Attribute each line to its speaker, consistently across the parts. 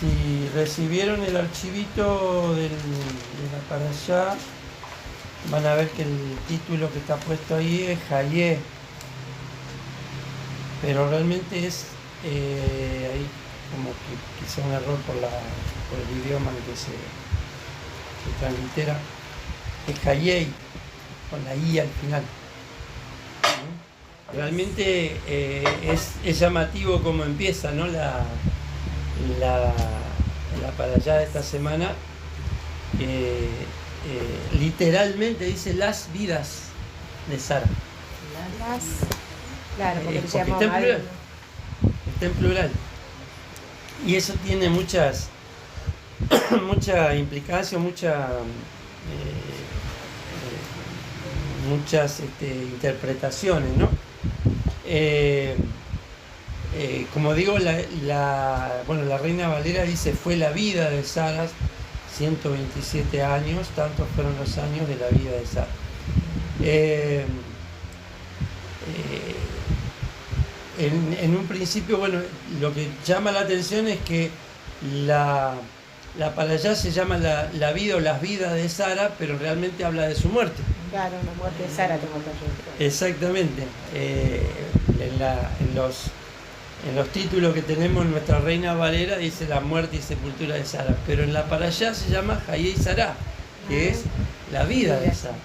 Speaker 1: Si recibieron el archivito de la parashá, van a ver que el título que está puesto ahí es Hayé, pero realmente es ahí como que quizá un error por el idioma en que se translitera, es Hayé con la I al final. Realmente es llamativo como empieza, ¿no? la parashá de esta semana. Literalmente dice las vidas de Sara.
Speaker 2: Claro, porque
Speaker 1: Está en plural. Y eso tiene mucha implicancia, muchas interpretaciones, ¿no? Como digo, la Reina Valera dice fue la vida de Sara, 127 años, tantos fueron los años de la vida de Sara. En un principio, bueno, lo que llama la atención es que la parashá se llama la vida o las vidas de Sara, pero realmente habla de su muerte.
Speaker 2: Claro, la muerte de Sara tengo que.
Speaker 1: Exactamente. En los títulos que tenemos en nuestra Reina Valera dice la muerte y sepultura de Sara, pero en la parashá se llama Hayé y Sará, que es la vida de Sara,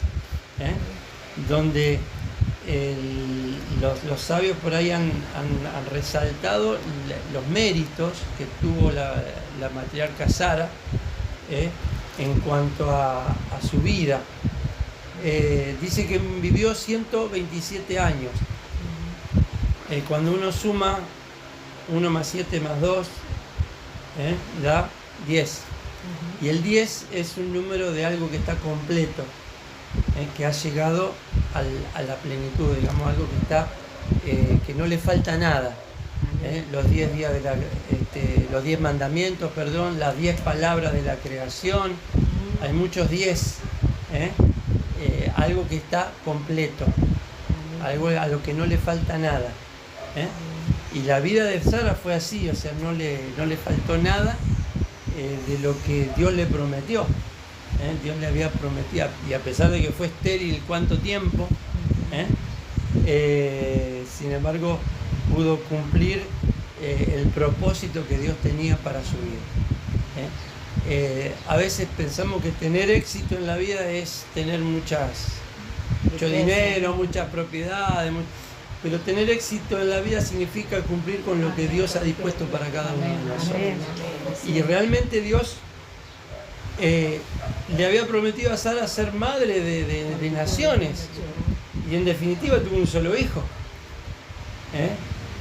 Speaker 1: donde los sabios por ahí han resaltado los méritos que tuvo la matriarca Sara en cuanto a su vida. Dice que vivió 127 años. Cuando uno suma 1 más 7 más 2, da 10. Y el 10 es un número de algo que está completo, que ha llegado a la plenitud, digamos, algo que está que no le falta nada. Los 10 días los 10 mandamientos, perdón, las 10 palabras de la creación, hay muchos 10, algo que está completo, algo a lo que no le falta nada. Y la vida de Sara fue así, o sea, no le faltó nada de lo que Dios le prometió. Dios le había prometido, y a pesar de que fue estéril cuánto tiempo, sin embargo pudo cumplir el propósito que Dios tenía para su vida. A veces pensamos que tener éxito en la vida es tener mucho dinero, muchas propiedades, pero tener éxito en la vida significa cumplir con lo que Dios ha dispuesto para cada uno de nosotros. Y realmente Dios le había prometido a Sara ser madre de naciones, y en definitiva tuvo un solo hijo,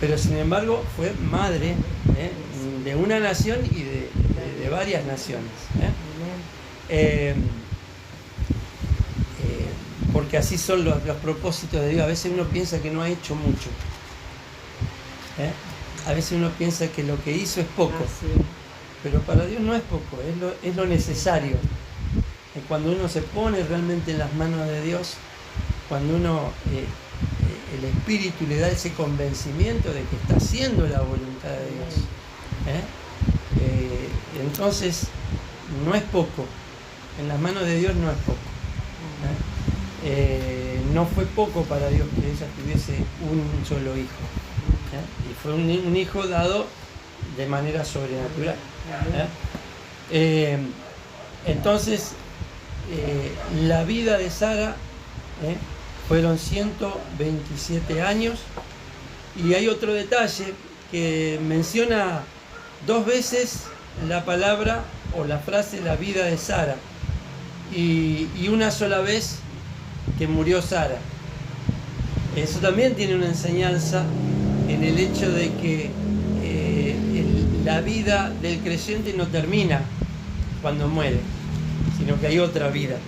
Speaker 1: pero sin embargo fue madre de una nación y de varias naciones, porque así son los propósitos de Dios. A veces uno piensa que no ha hecho mucho, a veces uno piensa que lo que hizo es poco, pero para Dios no es poco, es lo necesario. Cuando uno se pone realmente en las manos de Dios, cuando uno el Espíritu le da ese convencimiento de que está haciendo la voluntad de Dios, entonces no es poco, en las manos de Dios no es poco. No fue poco para Dios que ella tuviese un solo hijo, y fue un hijo dado de manera sobrenatural. Entonces la vida de Sara fueron 127 años, y hay otro detalle que menciona 2 veces la palabra o la frase la vida de Sara, y una sola vez que murió Sara. Eso también tiene una enseñanza en el hecho de que la vida del creyente no termina cuando muere, sino que hay otra vida.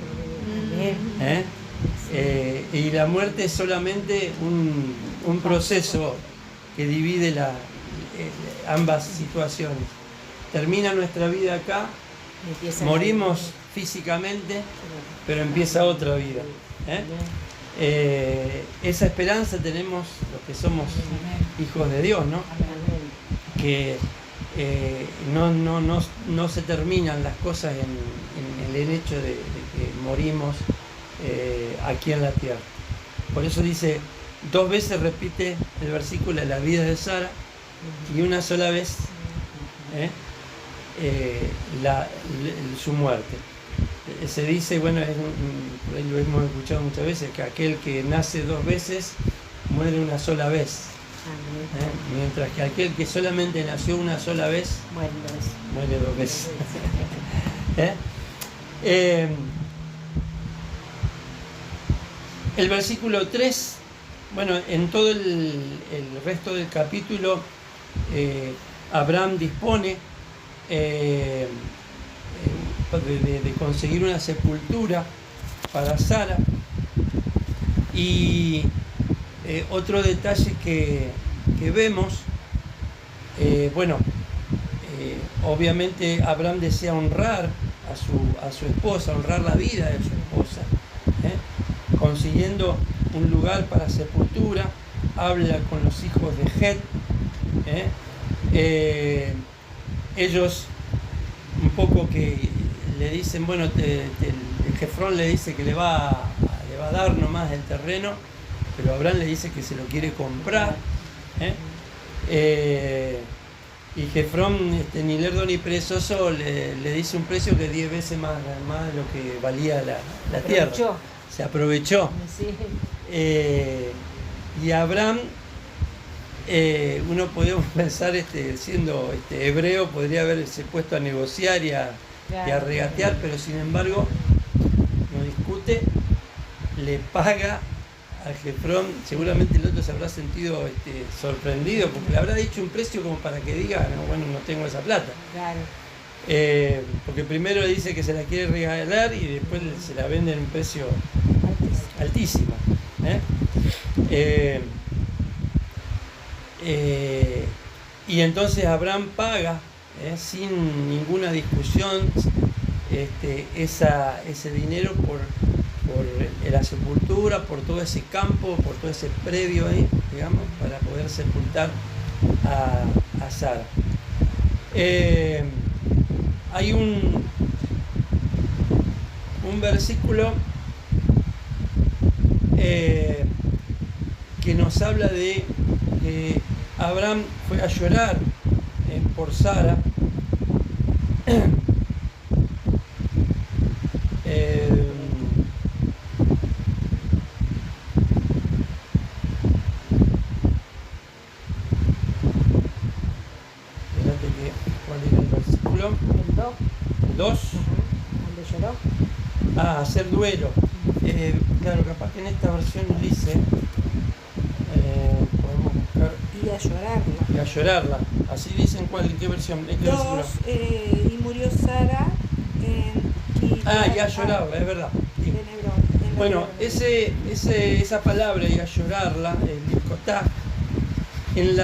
Speaker 1: Y la muerte es solamente un proceso que divide ambas situaciones. Termina nuestra vida acá, morimos físicamente, pero empieza otra vida. Esa esperanza tenemos los que somos hijos de Dios, ¿no? Que no se terminan las cosas en el hecho de que morimos aquí en la tierra. Por eso dice, 2 veces repite el versículo de la vida de Sara y una sola vez su muerte. Se dice, bueno, por ahí lo hemos escuchado muchas veces, que aquel que nace 2 veces muere una sola vez. Mientras que aquel que solamente nació una sola vez muere 2 veces. El versículo 3, bueno, en todo el resto del capítulo, Abraham dispone de conseguir una sepultura para Sara. Y otro detalle que vemos, obviamente Abraham desea honrar a su esposa, honrar la vida de su esposa, consiguiendo un lugar para sepultura. Habla con los hijos de Het. Ellos un poco que le dicen, bueno, Jefrón le dice que le va a dar nomás el terreno, pero Abraham le dice que se lo quiere comprar. Y Jefrón, ni lerdo ni perezoso, le dice un precio que es 10 veces más de lo que valía la tierra. Se aprovechó. Sí. Y Abraham, uno podemos pensar, siendo hebreo, podría haberse puesto a negociar y a regatear, pero sin embargo no discute, le paga a Jefrón. Seguramente el otro se habrá sentido sorprendido, porque le habrá dicho un precio como para que diga, no tengo esa plata. Claro. Porque primero le dice que se la quiere regalar y después se la vende en un precio altísimo. Y entonces Abraham paga sin ninguna discusión ese dinero por la sepultura, por todo ese campo, por todo ese predio ahí, digamos, para poder sepultar a Sara. Hay un versículo que nos habla de que Abraham fue a llorar por Sara. ¿Cuál era el versículo? El 2.
Speaker 2: ¿Dónde lloró?
Speaker 1: Hacer duelo. Claro, capaz que en esta versión dice, podemos buscar.
Speaker 2: Y a llorarla.
Speaker 1: Y a llorarla. Así dice en qué versión. ¿En qué
Speaker 2: 2, y murió Sara
Speaker 1: y a llorarla, es verdad. Sí. Bueno, esa palabra, y a llorarla, el Likotá, en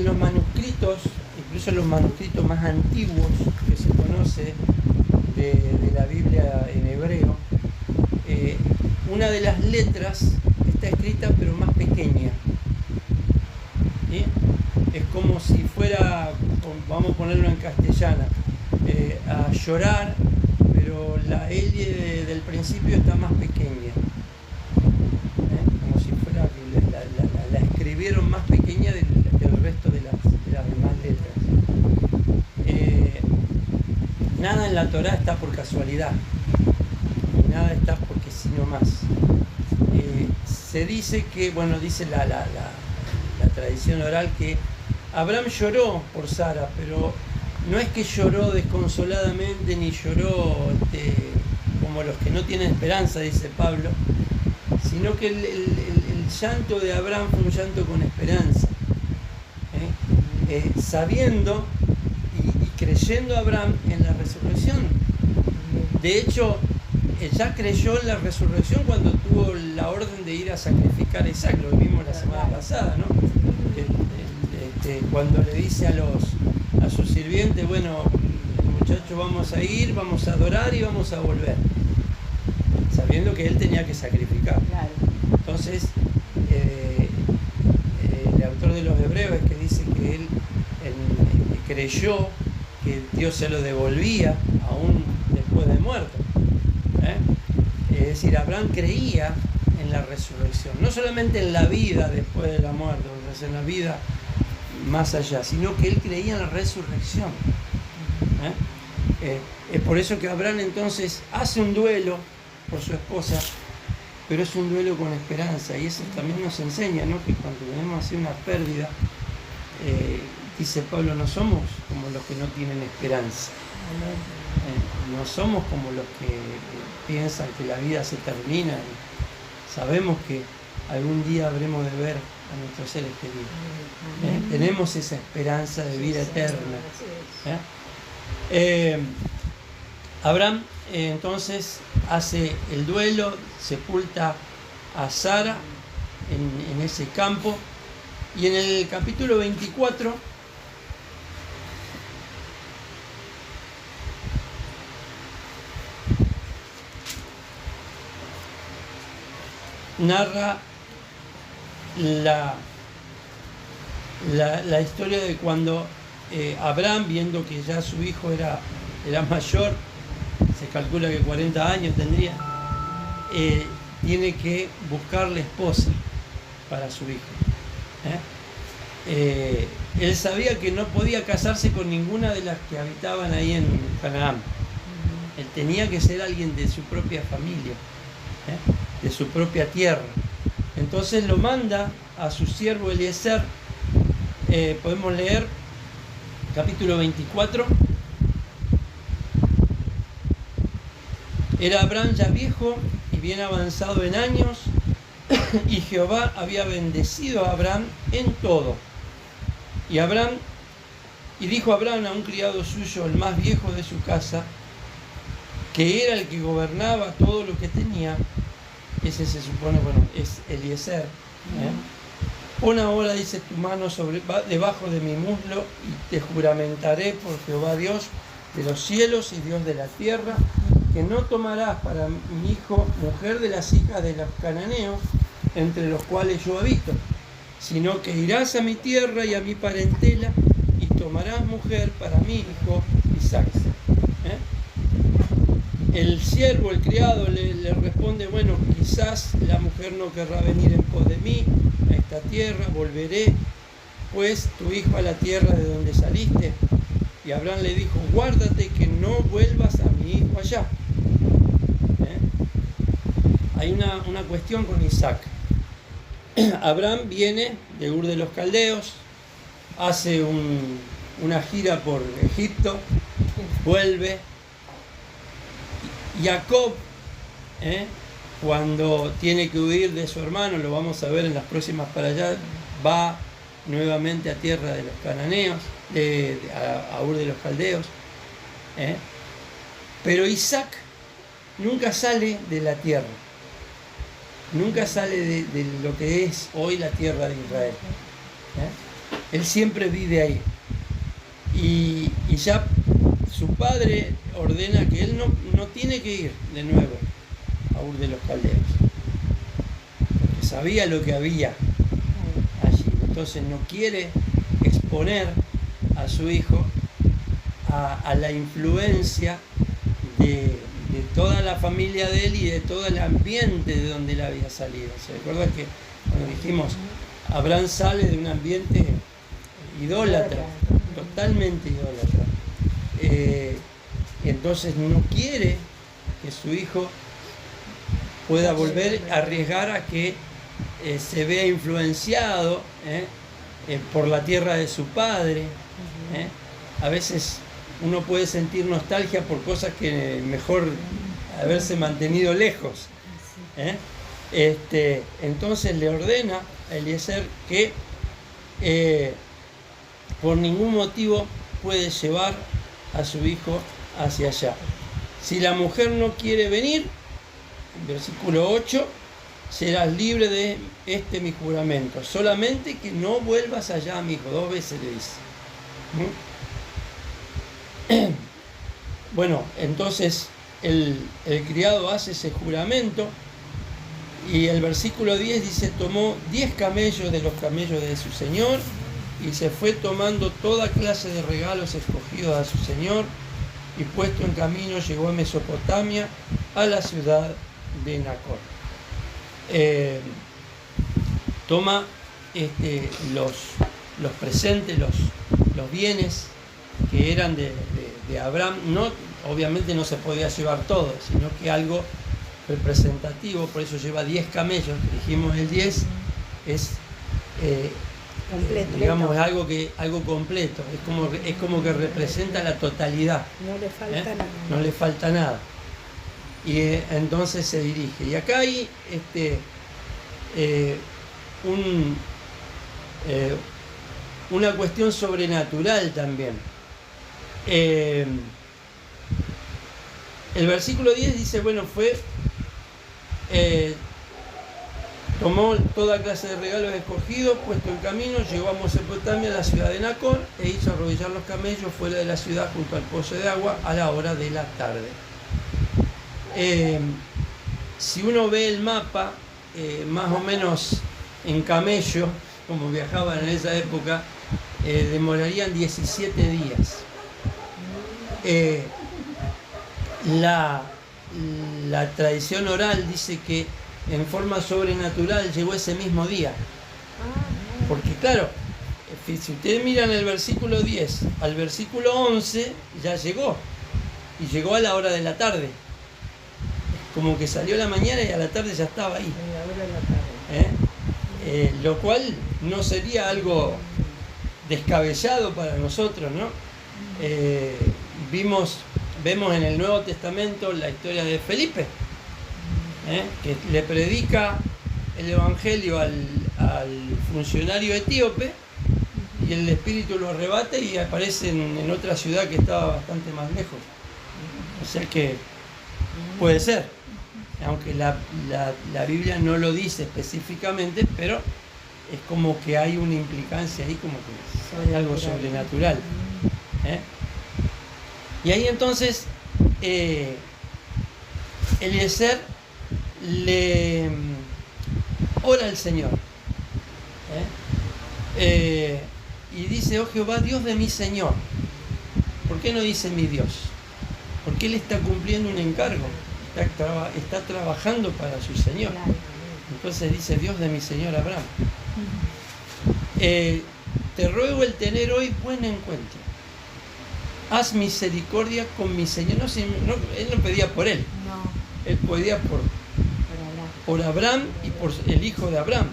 Speaker 1: los manuscritos, incluso en los manuscritos más antiguos que se conoce de la Biblia en hebreo, una de las letras está escrita pero más pequeña. ¿Sí? Es como si fuera, vamos a ponerlo en castellana, a llorar, pero la L del principio está más pequeña. Como si fuera que la escribieron más pequeña del resto de las demás letras. Nada en la Torá está por casualidad, y nada está porque sí nomás. Se dice que, dice la tradición oral, que Abraham lloró por Sara, pero no es que lloró desconsoladamente, ni lloró como los que no tienen esperanza, dice Pablo, sino que el llanto de Abraham fue un llanto con esperanza, sabiendo y creyendo Abraham en la resurrección. De hecho, ya creyó en la resurrección cuando tuvo la orden de ir a sacrificar a Isaac. Lo vimos la semana pasada, ¿no? cuando le dice a sus sirvientes, bueno, muchachos, vamos a ir, vamos a adorar y vamos a volver, sabiendo que él tenía que sacrificar.
Speaker 2: Claro.
Speaker 1: Entonces, el autor de los Hebreos es que dice que él creyó que Dios se lo devolvía aún después de muerto. Es decir, Abraham creía en la resurrección, no solamente en la vida después de la muerte, en la vida más allá, sino que él creía en la resurrección. Es por eso que Abraham entonces hace un duelo por su esposa, pero es un duelo con esperanza, y eso también nos enseña, ¿no? Que cuando tenemos así una pérdida, dice Pablo, no somos como los que no tienen esperanza, no somos como los que piensan que la vida se termina, sabemos que algún día habremos de ver a nuestros seres queridos, tenemos esa esperanza de vida eterna. Abraham entonces hace el duelo, sepulta a Sara en ese campo, y en el capítulo 24 narra la historia de cuando Abraham, viendo que ya su hijo era mayor, se calcula que 40 años tendría, tiene que buscarle esposa para su hijo. Él sabía que no podía casarse con ninguna de las que habitaban ahí en Canaán. Él tenía que ser alguien de su propia familia, de su propia tierra. Entonces lo manda a su siervo Eliezer. Podemos leer capítulo 24. Era Abraham ya viejo y bien avanzado en años, y Jehová había bendecido a Abraham en todo. Y dijo Abraham a un criado suyo, el más viejo de su casa, que era el que gobernaba todo lo que tenía, ese se supone, es Eliezer. Pon ahora, dice, tu mano debajo de mi muslo, y te juramentaré por Jehová Dios de los cielos y Dios de la tierra, que no tomarás para mi hijo mujer de las hijas de los cananeos, entre los cuales yo habito, sino que irás a mi tierra y a mi parentela, y tomarás mujer para mi hijo Isaac. El siervo, el criado, le responde, bueno, quizás la mujer no querrá venir en pos de mí a esta tierra, volveré pues tu hijo a la tierra de donde saliste. Y Abraham le dijo, guárdate que no vuelvas a mi hijo allá. Hay una cuestión con Isaac. Abraham viene de Ur de los Caldeos, hace una gira por Egipto, vuelve. Jacob, cuando tiene que huir de su hermano, lo vamos a ver en las próximas para allá, va nuevamente a tierra de los cananeos, a Ur de los Caldeos. Pero Isaac nunca sale de la tierra, nunca sale de lo que es hoy la tierra de Israel. Él siempre vive ahí. Y ya su padre ordena que él no tiene que ir de nuevo a Ur de los Caldeos, porque sabía lo que había allí. Entonces no quiere exponer a su hijo a la influencia de toda la familia de él y de todo el ambiente de donde él había salido. ¿Se recuerda que cuando dijimos, Abraham sale de un ambiente idólatra, totalmente idólatra? Entonces no quiere que su hijo pueda volver a arriesgar a que se vea influenciado por la tierra de su padre. A veces uno puede sentir nostalgia por cosas que mejor haberse mantenido lejos. Entonces le ordena a Eliezer que por ningún motivo puede llevar a su hijo hacia allá. Si la mujer no quiere venir, versículo 8, serás libre de este mi juramento, solamente que no vuelvas allá, mi hijo. 2 veces le dice. Bueno, entonces el criado hace ese juramento y el versículo 10 dice: tomó 10 camellos de los camellos de su señor y se fue tomando toda clase de regalos escogidos a su señor, y puesto en camino llegó a Mesopotamia, a la ciudad de Nacor. Toma los presentes, los bienes que eran de Abraham. No, obviamente no se podía llevar todo, sino que algo representativo, por eso lleva 10 camellos. Dijimos el 10 es
Speaker 2: completo,
Speaker 1: digamos, es algo completo, es como que representa la totalidad.
Speaker 2: No le falta nada.
Speaker 1: No le falta nada. Y entonces se dirige. Y acá hay una cuestión sobrenatural también. El versículo 10 dice, bueno, tomó toda clase de regalos escogidos, puesto en camino, llegó a Mesopotamia, la ciudad de Nacor, e hizo arrodillar los camellos fuera de la ciudad junto al pozo de agua a la hora de la tarde. Si uno ve el mapa, más o menos en camello, como viajaban en esa época, demorarían 17 días. La tradición oral dice que en forma sobrenatural llegó ese mismo día. Porque claro, si ustedes miran el versículo 10 al versículo 11, ya llegó. Y llegó a la hora de la tarde. Como que salió a la mañana y a la tarde ya estaba ahí. Lo cual no sería algo descabellado para nosotros, ¿no? Vemos en el Nuevo Testamento la historia de Felipe, que le predica el Evangelio al funcionario etíope, y el Espíritu lo arrebata y aparece en otra ciudad que estaba bastante más lejos. O sea que puede ser, aunque la Biblia no lo dice específicamente, pero es como que hay una implicancia ahí, como que hay algo sobrenatural. Y ahí entonces Eliezer le ora al Señor, y dice: oh Jehová, Dios de mi Señor. ¿Por qué no dice mi Dios? Porque él está cumpliendo un encargo, está trabajando para su Señor. Entonces dice: Dios de mi Señor Abraham, te ruego el tener hoy buen encuentro. Haz misericordia con mi Señor. Él no pedía por él. No. Él pedía por Abraham y por el hijo de Abraham.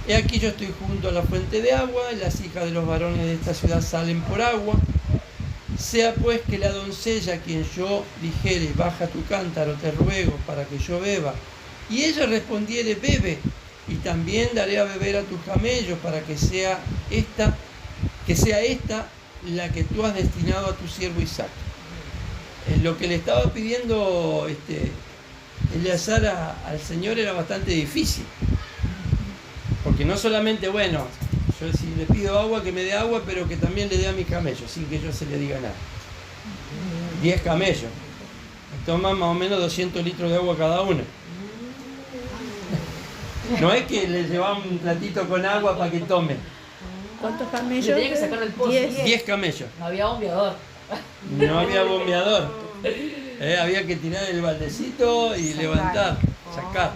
Speaker 1: He aquí yo estoy junto a la fuente de agua, y las hijas de los varones de esta ciudad salen por agua. Sea pues que la doncella a quien yo dijere: baja tu cántaro, te ruego, para que yo beba, y ella respondiere: bebe, y también daré a beber a tus camellos, para que sea esta la que tú has destinado a tu siervo Isaac. Lo que le estaba pidiendo Eleazar al Señor era bastante difícil, porque no solamente, bueno, yo si le pido agua, que me dé agua, pero que también le dé a mis camellos, sin que yo se le diga nada. 10 camellos, toman más o menos 200 litros de agua cada uno. No es que le llevamos un platito con agua para que tome.
Speaker 2: ¿Cuántos camellos?
Speaker 3: Tenía que sacar del pozo.
Speaker 1: 10 camellos.
Speaker 3: No había bombeador.
Speaker 1: No había bombeador. Había que tirar el baldecito y levantar, sacar.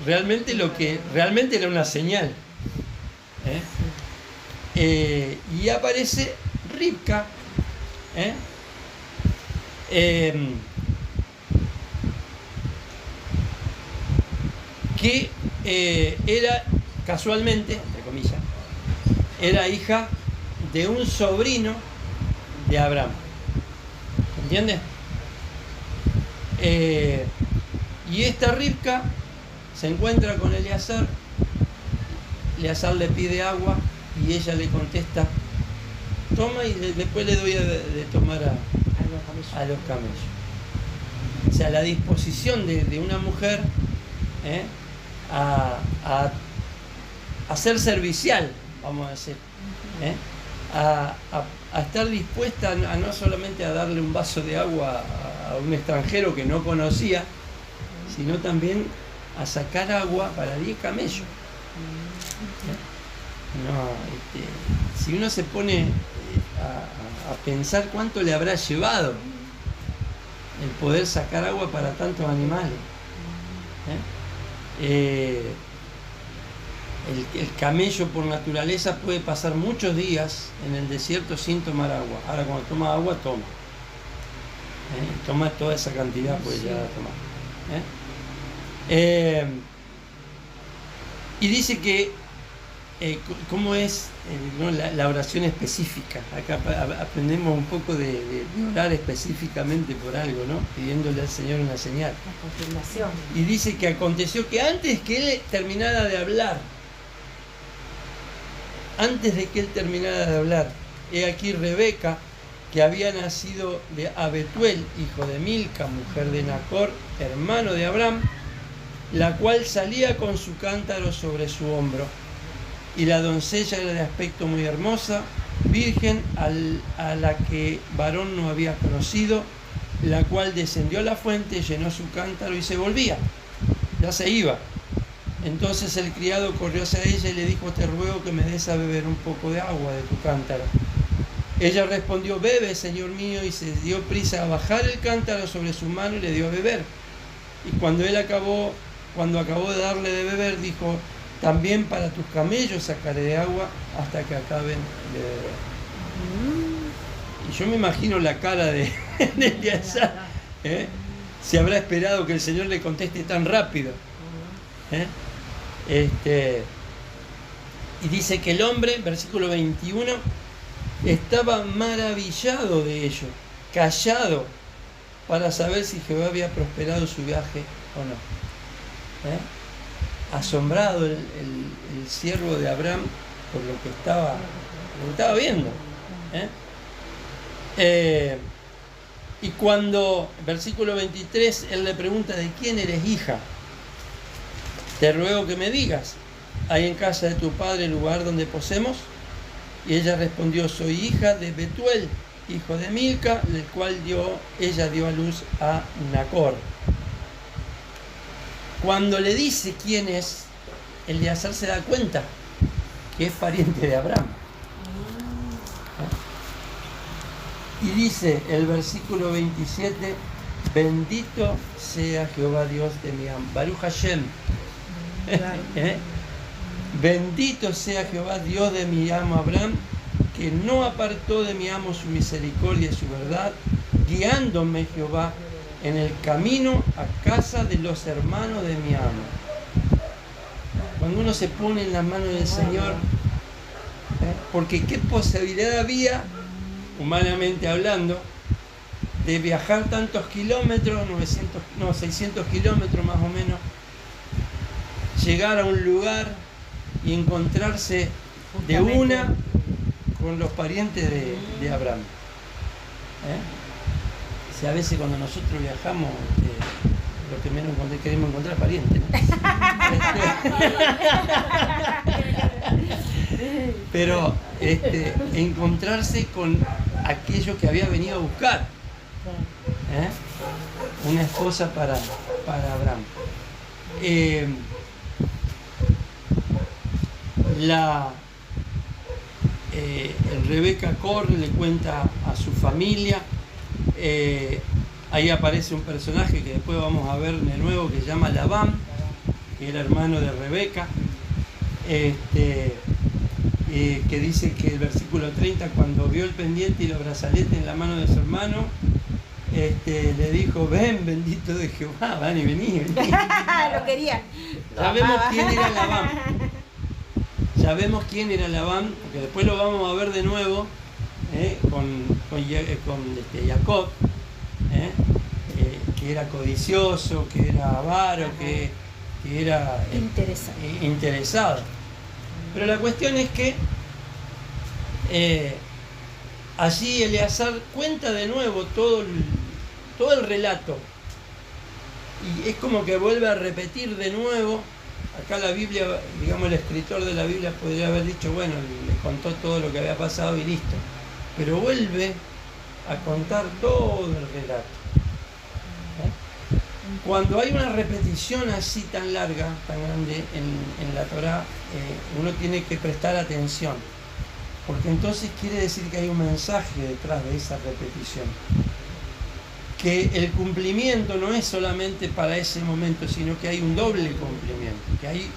Speaker 1: Realmente era una señal. Y aparece Ribka, que era casualmente, entre comillas, era hija de un sobrino de Abraham. ¿Entiendes? Y esta Ribka se encuentra con Eleazar. Eleazar le pide agua y ella le contesta: toma, y después le doy de tomar a los camellos. O sea, la disposición de una mujer a ser servicial, vamos a decir, a estar dispuesta a no solamente a darle un vaso de agua a un extranjero que no conocía, sino también a sacar agua para 10 camellos. Si uno se pone a pensar cuánto le habrá llevado el poder sacar agua para tantos animales. El camello por naturaleza puede pasar muchos días en el desierto sin tomar agua. Ahora cuando toma agua, toma. Toma toda esa cantidad, puede llegar a tomar. Y dice que cómo es la oración específica. Acá aprendemos un poco de orar específicamente por algo, ¿no? Pidiéndole al Señor una señal.
Speaker 3: La confirmación.
Speaker 1: Y dice que aconteció que antes que él terminara de hablar, he aquí Rebeca, que había nacido de Betuel, hijo de Milca, mujer de Nacor, hermano de Abraham, la cual salía con su cántaro sobre su hombro. Y la doncella era de aspecto muy hermosa, virgen, a la que varón no había conocido, la cual descendió a la fuente, llenó su cántaro y se volvía. Ya se iba. Entonces el criado corrió hacia ella y le dijo: te ruego que me des a beber un poco de agua de tu cántaro. Ella respondió: bebe, señor mío, y se dio prisa a bajar el cántaro sobre su mano y le dio a beber. Y cuando acabó de darle de beber, dijo: también para tus camellos sacaré de agua hasta que acaben de beber. Y yo me imagino la cara de Eleazar, si habrá esperado que el Señor le conteste tan rápido. Y dice que el hombre, versículo 21, estaba maravillado de ello, callado, para saber si Jehová había prosperado su viaje o no. Asombrado el siervo de Abraham por lo que estaba viendo. Y cuando, versículo 23, él le pregunta: ¿de quién eres hija? Te ruego que me digas, ¿hay en casa de tu padre lugar donde posemos? Y ella respondió: soy hija de Betuel, hijo de Milca, del cual ella dio a luz a Nacor. Cuando le dice quién es, Eleazar se da cuenta que es pariente de Abraham. Y dice el versículo 27: bendito sea Jehová Dios de mi amo. Baruch Hashem. Bendito sea Jehová Dios de mi amo Abraham, que no apartó de mi amo su misericordia y su verdad, guiándome Jehová en el camino a casa de los hermanos de mi amo. Cuando uno se pone en las manos del Señor, porque qué posibilidad había, humanamente hablando, de viajar tantos kilómetros, 600 kilómetros más o menos, llegar a un lugar y encontrarse de una con los parientes de Abraham. Si a veces cuando nosotros viajamos, lo que menos queremos encontrar parientes, ¿no? Pero encontrarse con aquello que había venido a buscar, una esposa para Abraham. Rebeca corre, le cuenta a su familia. Ahí aparece un personaje que después vamos a ver de nuevo, que se llama Labán, que era hermano de Rebeca, que dice que el versículo 30, cuando vio el pendiente y los brazaletes en la mano de su hermano, le dijo: ven, bendito de Jehová, van y vení.
Speaker 3: Lo quería.
Speaker 1: Sabemos quién era Labán, porque después lo vamos a ver de nuevo con Jacob, que era codicioso, que era avaro, que era interesado. Pero la cuestión es que allí Eleazar cuenta de nuevo todo el relato Y es como que vuelve a repetir de nuevo. Acá la Biblia, digamos, el escritor de la Biblia podría haber dicho, bueno, le contó todo lo que había pasado y listo. Pero vuelve a contar todo el relato. Cuando hay una repetición así tan larga, tan grande en la Torá, uno tiene que prestar atención, porque entonces quiere decir que hay un mensaje detrás de esa repetición, que el cumplimiento no es solamente para ese momento, sino que hay un doble cumplimiento, que hay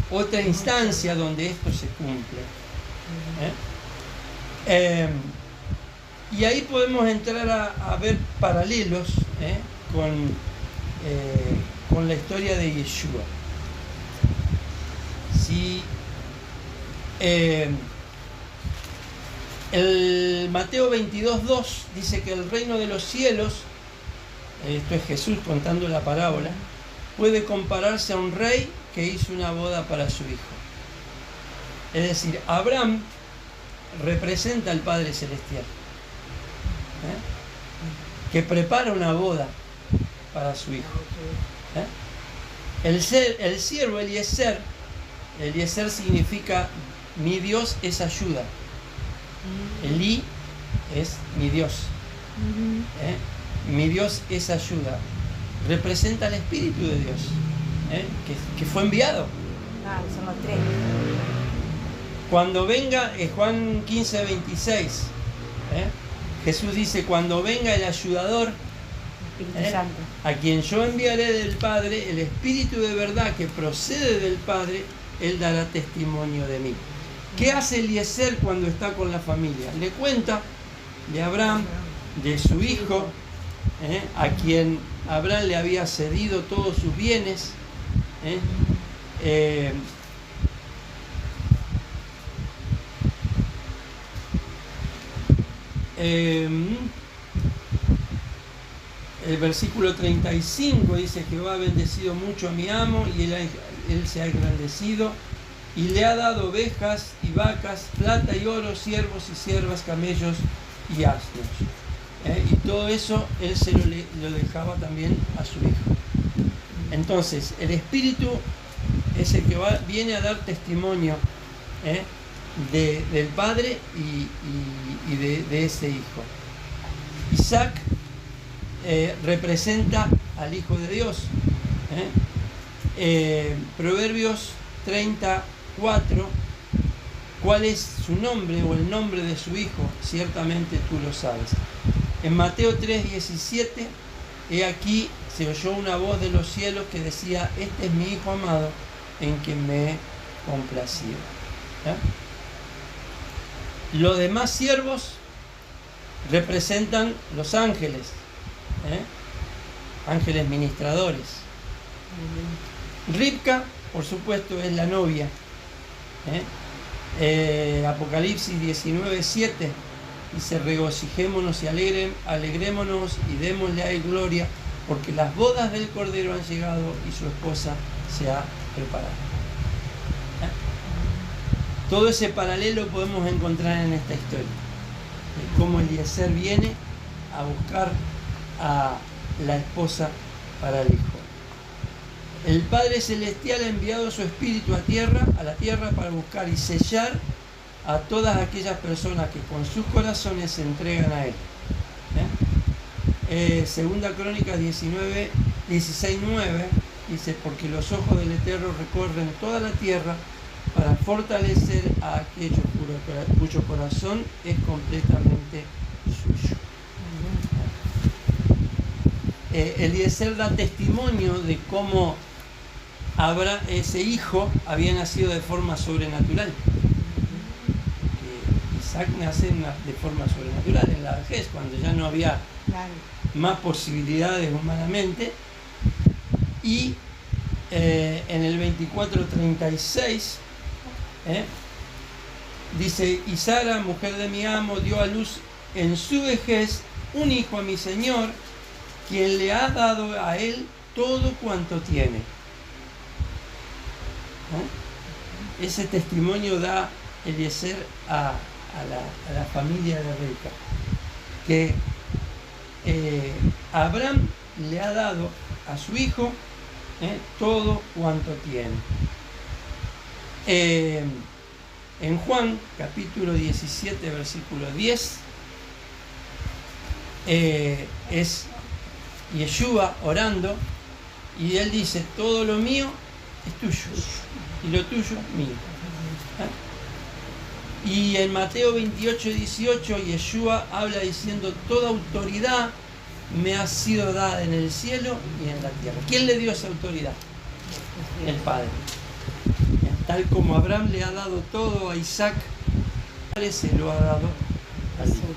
Speaker 1: otra instancia donde esto se cumple. Y ahí podemos entrar a ver paralelos con la historia de Yeshua. Si el Mateo 22:2 dice que el reino de los cielos, esto es Jesús contando la parábola, puede compararse a un rey que hizo una boda para su hijo. Es decir, Abraham representa al Padre Celestial, que prepara una boda para su hijo. El siervo Eliezer significa mi Dios es ayuda. Elí es mi Dios. Mi Dios es ayuda. Representa el Espíritu de Dios, que fue enviado.
Speaker 3: Son los tres.
Speaker 1: Cuando venga, Juan 15:26, Jesús dice, cuando venga el ayudador,
Speaker 3: Espíritu Santo,
Speaker 1: a quien yo enviaré del Padre, el Espíritu de verdad que procede del Padre, él dará testimonio de mí. ¿Qué hace Eliezer cuando está con la familia? Le cuenta de Abraham, de su hijo, a quien Abraham le había cedido todos sus bienes. El versículo 35 dice: Jehová ha bendecido mucho a mi amo y él se ha engrandecido y le ha dado ovejas y vacas, plata y oro, siervos y siervas, camellos y asnos. Y todo eso él se lo dejaba también a su hijo. Entonces el Espíritu es el que viene a dar testimonio del Padre y de ese hijo. Isaac representa al Hijo de Dios. Proverbios 34, ¿cuál es su nombre o el nombre de su hijo? Ciertamente tú lo sabes. En Mateo 3:17, he aquí se oyó una voz de los cielos que decía: este es mi hijo amado en quien me he complacido. Los demás siervos representan los ángeles, ángeles ministradores. Ribka, por supuesto, es la novia. Apocalipsis 19:7 dice: regocijémonos y alegrémonos y démosle a él gloria, porque las bodas del Cordero han llegado y su esposa se ha preparado. Todo ese paralelo podemos encontrar en esta historia, de cómo Eliezer viene a buscar a la esposa para el hijo. El Padre Celestial ha enviado su Espíritu a la tierra para buscar y sellar a todas aquellas personas que con sus corazones se entregan a Él. Segunda Crónicas 16:9 dice: porque los ojos del Eterno recorren toda la tierra para fortalecer a aquellos cuyo corazón es completamente suyo. Eliezer da testimonio de cómo ese hijo había nacido de forma sobrenatural. Isaac nace de forma sobrenatural en la vejez, cuando ya no había más posibilidades humanamente. Y en el 24:36 dice: y Sara, mujer de mi amo, dio a luz en su vejez un hijo a mi señor, quien le ha dado a él todo cuanto tiene. Ese testimonio da Eliezer a la familia de Rebeca, que Abraham le ha dado a su hijo todo cuanto tiene. En Juan, capítulo 17, versículo 10, es Yeshua orando, y él dice: todo lo mío es tuyo y lo tuyo mío. Y en Mateo 28, 18, Yeshua habla diciendo: toda autoridad me ha sido dada en el cielo y en la tierra. ¿Quién le dio esa autoridad? El Padre. Tal como Abraham le ha dado todo a Isaac, el Padre se lo ha dado al Hijo.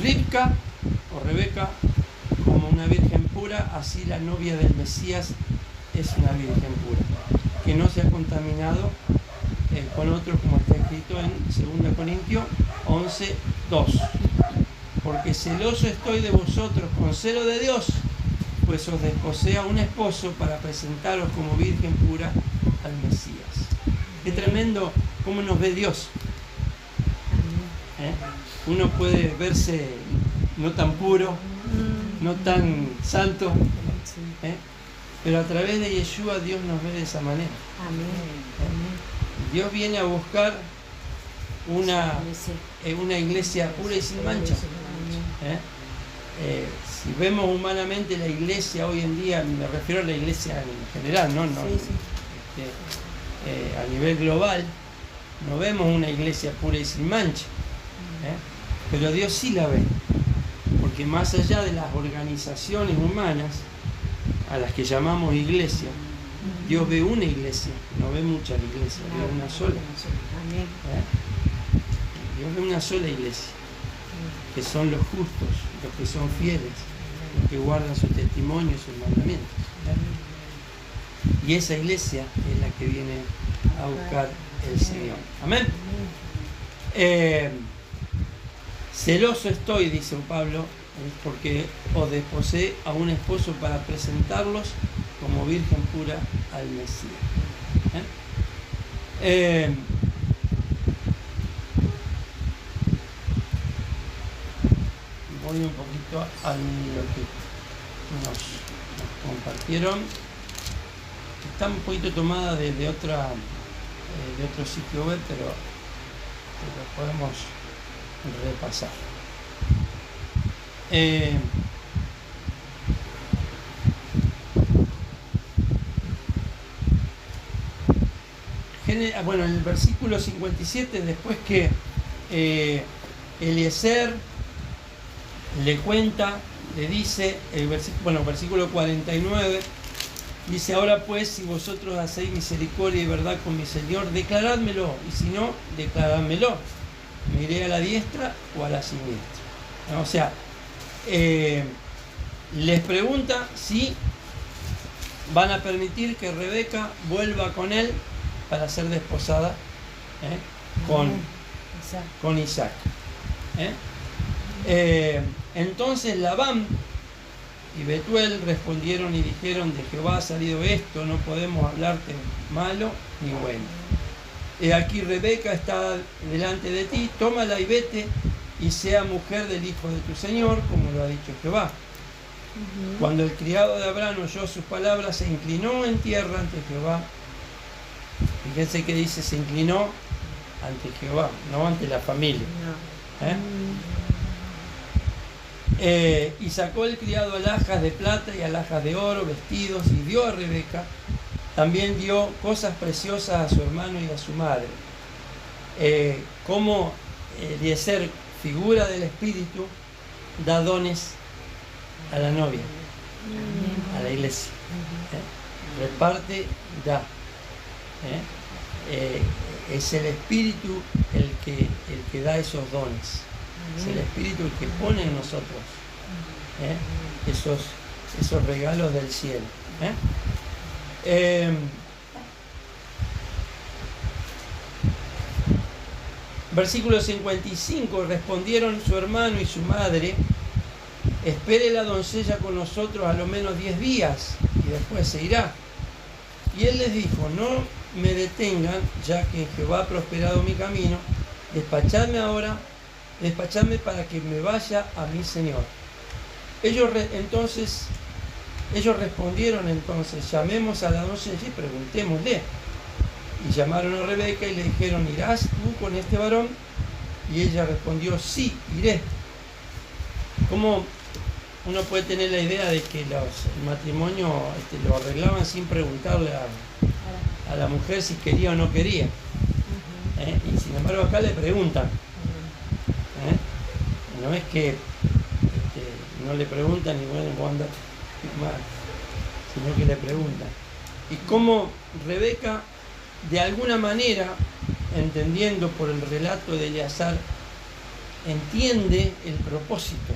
Speaker 1: Ribka o Rebeca, como una virgen pura, así la novia del Mesías es una virgen pura, que no se ha contaminado con otros, como está escrito en 2 Corintios 11, 2. Porque celoso estoy de vosotros con celo de Dios, pues os desposé a un esposo para presentaros como virgen pura al Mesías. Qué tremendo cómo nos ve Dios. Uno puede verse no tan puro, no tan santo, pero a través de Yeshua Dios nos ve de esa manera. Dios viene a buscar una iglesia pura y sin mancha. Si vemos humanamente la iglesia hoy en día, me refiero a la iglesia en general, no, a nivel global, no vemos una iglesia pura y sin mancha, pero Dios sí la ve, porque más allá de las organizaciones humanas a las que llamamos iglesia, Dios ve una iglesia, no ve muchas iglesias, ve una sola. Dios ve una sola iglesia, que son los justos, los que son fieles, los que guardan sus testimonios y sus mandamientos. Y esa iglesia es la que viene a buscar el Señor. Amén. Celoso estoy, dice Pablo, porque os desposé a un esposo para presentarlos como virgen pura al Mesías. Voy un poquito a lo que nos compartieron. Está un poquito tomada de otro sitio web, pero lo podemos repasar. Bueno, en el versículo 57, después que Eliezer le cuenta, le dice, versículo 49, dice: ahora pues, si vosotros hacéis misericordia y verdad con mi Señor, declarádmelo, y si no, declarádmelo. Me iré a la diestra o a la siniestra. O sea, les pregunta si van a permitir que Rebeca vuelva con él para ser desposada con Isaac. Entonces Labán y Betuel respondieron y dijeron: de Jehová ha salido esto, no podemos hablarte malo ni bueno. Aquí Rebeca está delante de ti, tómala y vete, y sea mujer del hijo de tu Señor, como lo ha dicho Jehová. Cuando el criado de Abraham oyó sus palabras, se inclinó en tierra ante Jehová. Fíjense que dice: se inclinó ante Jehová, no ante la familia. Y sacó el criado alhajas de plata y alhajas de oro, vestidos, y dio a Rebeca. También dio cosas preciosas a su hermano y a su madre. Como Eliezer, figura del Espíritu, da dones a la novia, a la iglesia. Reparte, da. Es el Espíritu el que da esos dones. Es el Espíritu el que pone en nosotros esos regalos del cielo. Versículo 55, respondieron su hermano y su madre: espere la doncella con nosotros a lo menos 10 días y después se irá. Y él les dijo: no me detengan, ya que Jehová ha prosperado mi camino. Despachadme ahora, despachadme para que me vaya a mi Señor. Ellos respondieron entonces, llamemos a la doncella y preguntémosle. Y llamaron a Rebeca y le dijeron, ¿irás tú con este varón? Y ella respondió, sí, iré. ¿Cómo uno puede tener la idea de que el matrimonio lo arreglaban sin preguntarle a la mujer si quería o no quería? Y sin embargo acá le preguntan. No es que no le preguntan y bueno, cuando sino que le preguntan. Y cómo Rebeca, de alguna manera, entendiendo por el relato de Eleazar, entiende el propósito.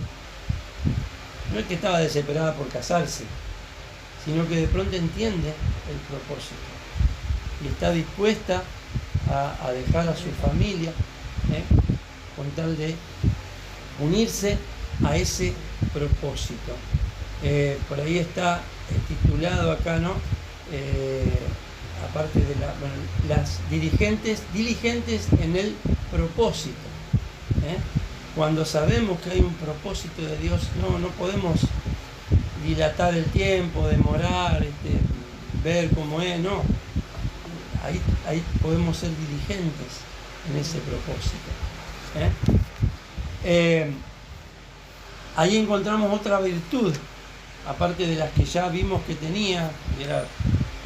Speaker 1: No es que estaba desesperada por casarse, sino que de pronto entiende el propósito y está dispuesta a dejar a su familia con tal de unirse a ese propósito. Por ahí está titulado acá, ¿no? Aparte de las diligentes en el propósito. Cuando sabemos que hay un propósito de Dios, no podemos dilatar el tiempo, demorar, ver cómo es, no. Ahí podemos ser diligentes en ese propósito. Ahí encontramos otra virtud, aparte de las que ya vimos que tenía, que era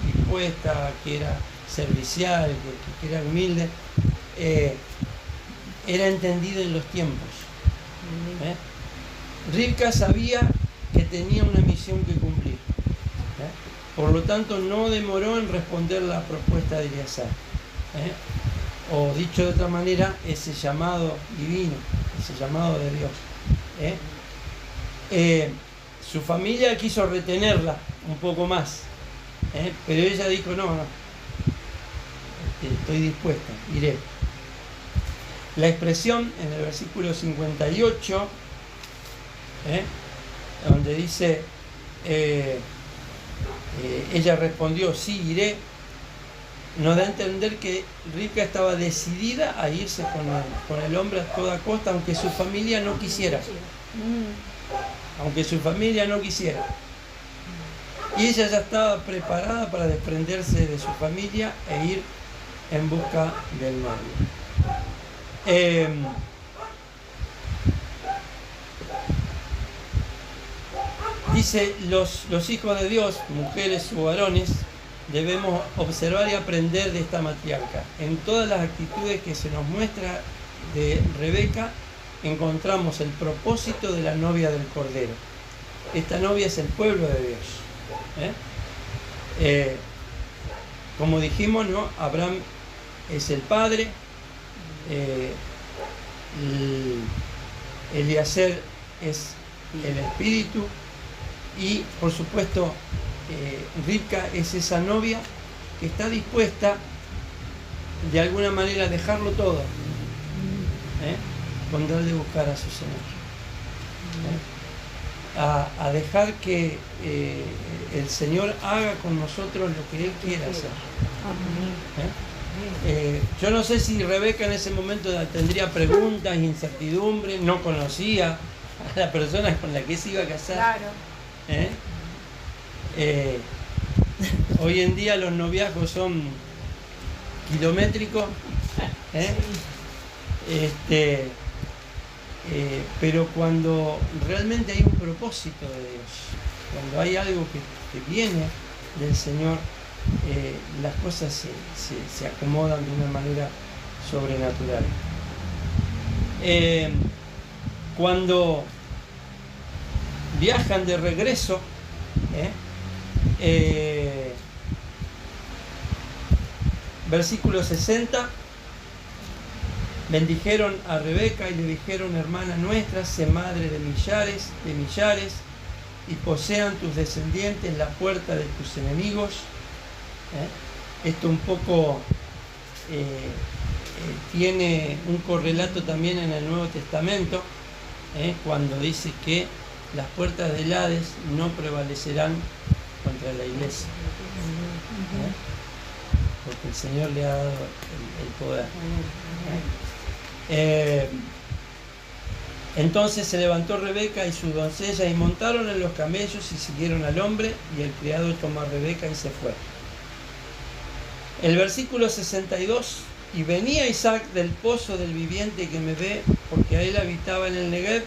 Speaker 1: dispuesta, que era servicial, que era humilde, era entendida en los tiempos. Ribka sabía que tenía una misión que cumplir. Por lo tanto, no demoró en responder la propuesta de Eleazar. O dicho de otra manera, ese llamado divino, ese llamado de Dios. Su familia quiso retenerla un poco más, pero ella dijo, no, estoy dispuesta, iré. La expresión en el versículo 58, donde dice, ella respondió, sí, iré, nos da a entender que Ribka estaba decidida a irse con el hombre a toda costa, aunque su familia no quisiera. Aunque su familia no quisiera. Y ella ya estaba preparada para desprenderse de su familia e ir en busca del novio. Dice, los hijos de Dios, mujeres o varones, debemos observar y aprender de esta matriarca. En todas las actitudes que se nos muestra de Rebeca, encontramos el propósito de la novia del Cordero. Esta novia es el pueblo de Dios. Como dijimos, ¿no? Abraham es el padre, Eliezer es el espíritu y por supuesto Ribka es esa novia que está dispuesta de alguna manera a dejarlo todo con tal de buscar a su Señor, a dejar que el Señor haga con nosotros lo que Él quiere hacer. Yo no sé si Rebeca en ese momento tendría preguntas, incertidumbre, no conocía a la persona con la que se iba a casar.
Speaker 3: Claro.
Speaker 1: Hoy en día los noviazgos son kilométricos, pero cuando realmente hay un propósito de Dios, cuando hay algo que viene del Señor, las cosas se acomodan de una manera sobrenatural. Cuando viajan de regreso, versículo 60, bendijeron a Rebeca y le dijeron, hermana nuestra, sé madre de millares, y posean tus descendientes la puerta de tus enemigos. Esto un poco tiene un correlato también en el Nuevo Testamento, cuando dice que las puertas del Hades no prevalecerán contra la iglesia, porque el Señor le ha dado el poder. Entonces se levantó Rebeca y sus doncellas y montaron en los camellos y siguieron al hombre, y el criado tomó a Rebeca y se fue. El versículo 62: y venía Isaac del pozo del viviente que me ve, porque a él habitaba en el Negev.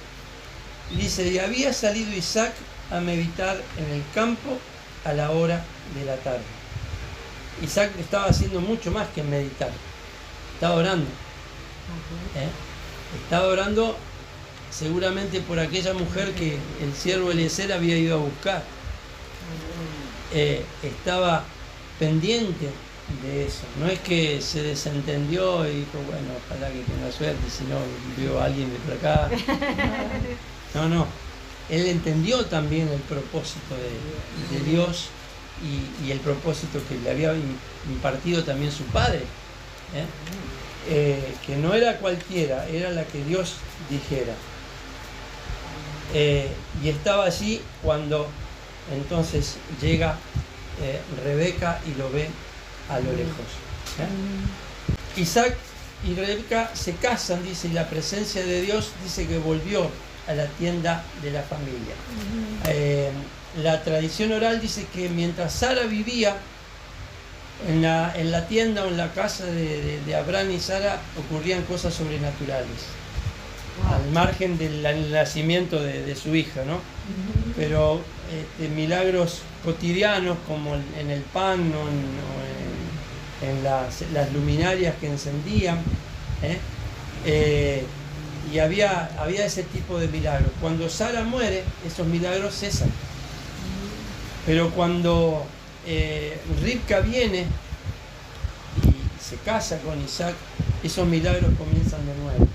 Speaker 1: Dice, y había salido Isaac a meditar en el campo a la hora de la tarde. Isaac estaba haciendo mucho más que meditar, estaba orando. Estaba orando seguramente por aquella mujer que el siervo Eliezer había ido a buscar. Estaba pendiente de eso. No es que se desentendió y dijo, bueno, ojalá que tenga suerte, si no vio a alguien de por acá. No. Él entendió también el propósito de Dios y el propósito que le había impartido también su padre. Que no era cualquiera, era la que Dios dijera. Y estaba allí cuando entonces llega Rebeca y lo ve a lo lejos. Isaac y Rebeca se casan, dice, y la presencia de Dios dice que volvió a la tienda de la familia. La tradición oral dice que mientras Sara vivía en la tienda o en la casa de Abraham y Sara, ocurrían cosas sobrenaturales, al margen del nacimiento de su hija, ¿no? Pero milagros cotidianos como en el pan o en las luminarias que encendían, y había ese tipo de milagros. Cuando Sara muere, esos milagros cesan. Pero cuando Ribka viene y se casa con Isaac, esos milagros comienzan de nuevo.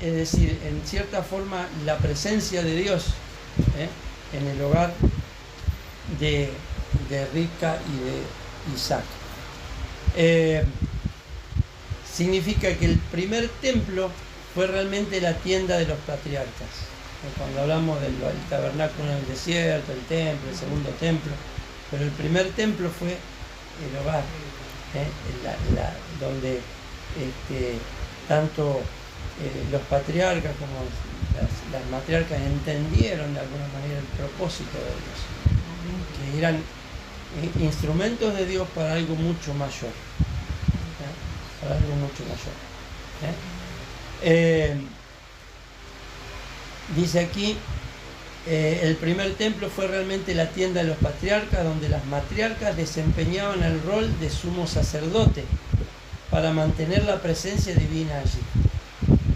Speaker 1: Es decir, en cierta forma, la presencia de Dios en el hogar de Ribka y de Isaac. Significa que el primer templo fue realmente la tienda de los patriarcas. Cuando hablamos del tabernáculo en el desierto, el templo, el segundo templo, pero el primer templo fue el hogar, donde tanto los patriarcas como las matriarcas entendieron de alguna manera el propósito de Dios, que eran instrumentos de Dios para algo mucho mayor. Para algo mucho mayor. Dice aquí, el primer templo fue realmente la tienda de los patriarcas, donde las matriarcas desempeñaban el rol de sumo sacerdote para mantener la presencia divina allí.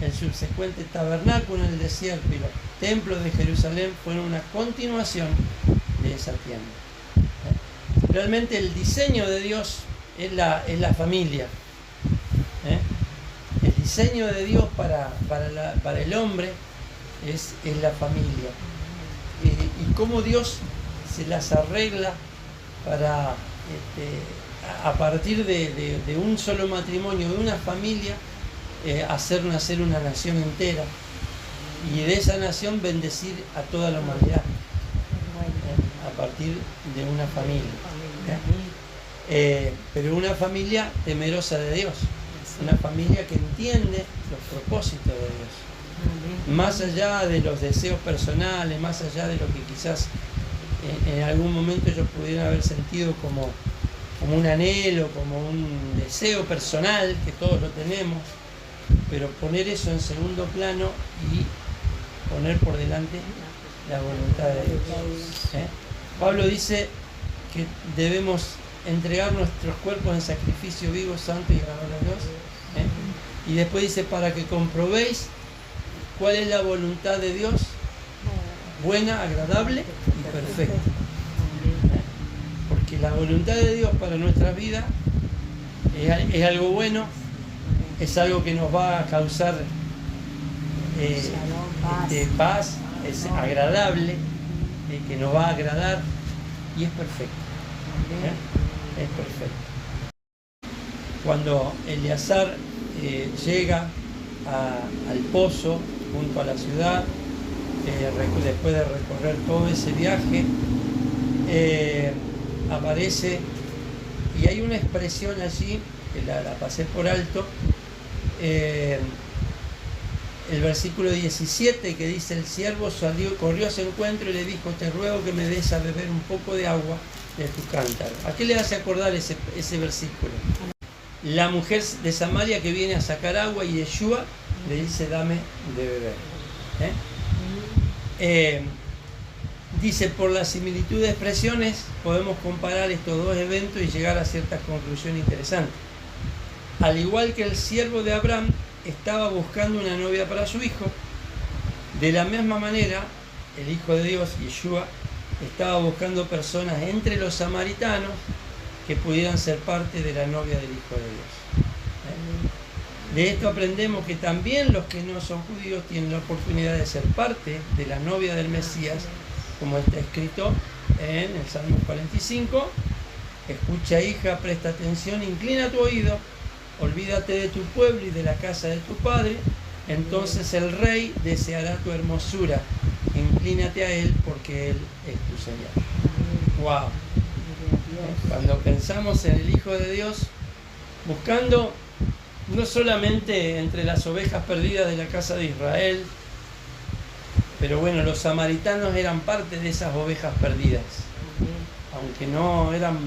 Speaker 1: El subsecuente tabernáculo en el desierto y los templos de Jerusalén fueron una continuación de esa tienda. Realmente el diseño de Dios es la familia. El diseño de Dios para el hombre es la familia. Y cómo Dios se las arregla para, a partir de un solo matrimonio, de una familia, hacer nacer una nación entera. Y de esa nación bendecir a toda la humanidad. A partir de una familia. Pero una familia temerosa de Dios. Una familia que entiende los propósitos de Dios. Más allá de los deseos personales, más allá de lo que quizás en algún momento ellos pudieran haber sentido como un anhelo, como un deseo personal, que todos lo tenemos, pero poner eso en segundo plano y poner por delante la voluntad de Dios. Pablo dice que debemos entregar nuestros cuerpos en sacrificio vivo, santo y agradable a Dios. Y después dice, para que comprobéis cuál es la voluntad de Dios, buena, agradable y perfecta. Porque la voluntad de Dios para nuestra vida es algo bueno, es algo que nos va a causar paz, es agradable, que nos va a agradar y es perfecto. Es perfecto. Cuando Eleazar llega al pozo junto a la ciudad, después de recorrer todo ese viaje, aparece y hay una expresión allí que la pasé por alto, el versículo 17 que dice: el siervo salió, corrió a su encuentro y le dijo: te ruego que me des a beber un poco de agua de tu cántaro. ¿A qué le hace acordar ese versículo? La mujer de Samaria que viene a sacar agua y Yeshua le dice: dame de beber. Dice: por la similitud de expresiones podemos comparar estos dos eventos y llegar a ciertas conclusiones interesantes. Al igual que el siervo de Abraham estaba buscando una novia para su hijo, de la misma manera el Hijo de Dios, Yeshua, estaba buscando personas entre los samaritanos que pudieran ser parte de la novia del Hijo de Dios. De esto aprendemos que también los que no son judíos tienen la oportunidad de ser parte de la novia del Mesías, como está escrito en el Salmo 45. Escucha, hija, presta atención, inclina tu oído, olvídate de tu pueblo y de la casa de tu padre, entonces el rey deseará tu hermosura, inclínate a él porque él es tu Señor. ¡Wow! Cuando pensamos en el Hijo de Dios, buscando no solamente entre las ovejas perdidas de la casa de Israel, pero bueno, los samaritanos eran parte de esas ovejas perdidas, aunque no eran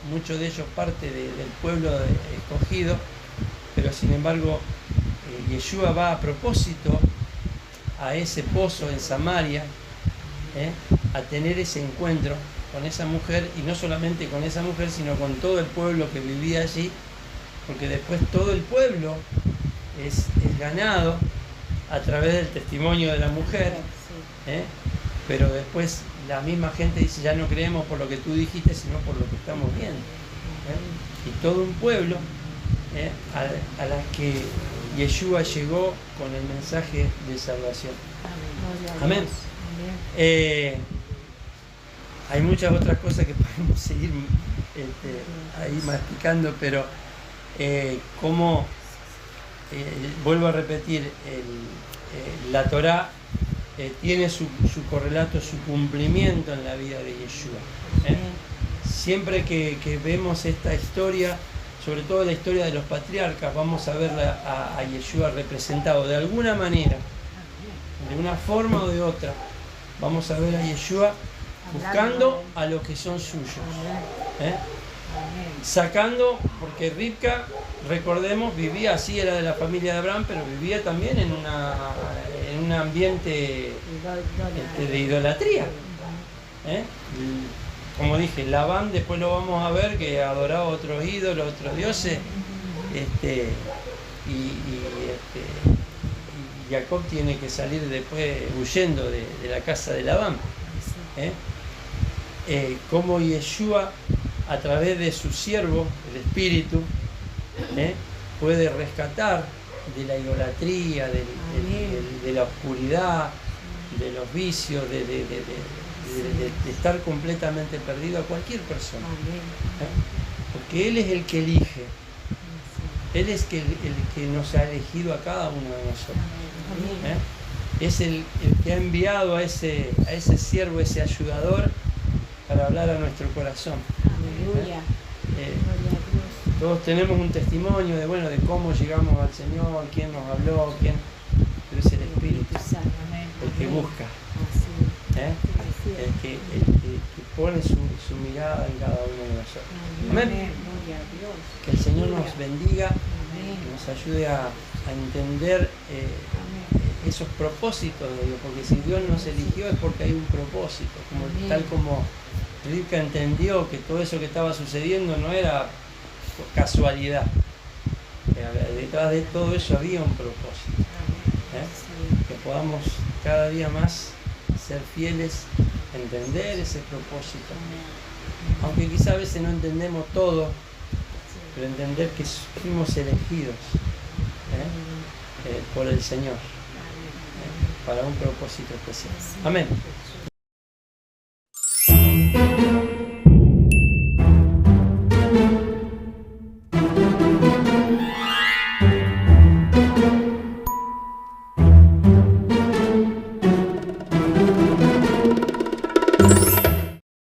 Speaker 1: muchos de ellos parte del pueblo escogido, pero sin embargo Yeshua va a propósito a ese pozo en Samaria, a tener ese encuentro con esa mujer, y no solamente con esa mujer, sino con todo el pueblo que vivía allí, porque después todo el pueblo es ganado a través del testimonio de la mujer, pero después la misma gente dice: ya no creemos por lo que tú dijiste, sino por lo que estamos viendo. Y todo un pueblo a la que Yeshua llegó con el mensaje de salvación. Amén. Hay muchas otras cosas que podemos seguir ahí masticando, pero vuelvo a repetir, la Torá tiene su correlato, su cumplimiento en la vida de Yeshua. Siempre que vemos esta historia, sobre todo la historia de los patriarcas, vamos a ver a Yeshua representado de alguna manera, de una forma o de otra. Vamos a ver a Yeshua buscando a los que son suyos, sacando, porque Ribka, recordemos, vivía así, era de la familia de Abraham, pero vivía también en un ambiente de idolatría. Como dije, Labán, después lo vamos a ver, que adoraba otros ídolos, otros dioses, y Jacob tiene que salir después huyendo de la casa de Labán. Como Yeshua, a través de su siervo, el Espíritu, puede rescatar de la idolatría, de la oscuridad, de los vicios, de estar completamente perdido a cualquier persona. Porque Él es el que elige. Él es el que nos ha elegido a cada uno de nosotros. Es el que ha enviado a ese siervo, ese ayudador, para hablar a nuestro corazón. Todos tenemos un testimonio de cómo llegamos al Señor, quién nos habló, pero es el Espíritu el que busca, el que pone su mirada en cada uno de nosotros. Amén. Que el Señor nos bendiga, que nos ayude a entender esos propósitos de Dios, porque si Dios nos eligió es porque hay un propósito, tal como Ribka entendió que todo eso que estaba sucediendo no era casualidad, detrás de todo eso había un propósito. Que podamos cada día más ser fieles, entender ese propósito, aunque quizá a veces no entendemos todo, pero entender que fuimos elegidos por el Señor para un propósito especial. Amén.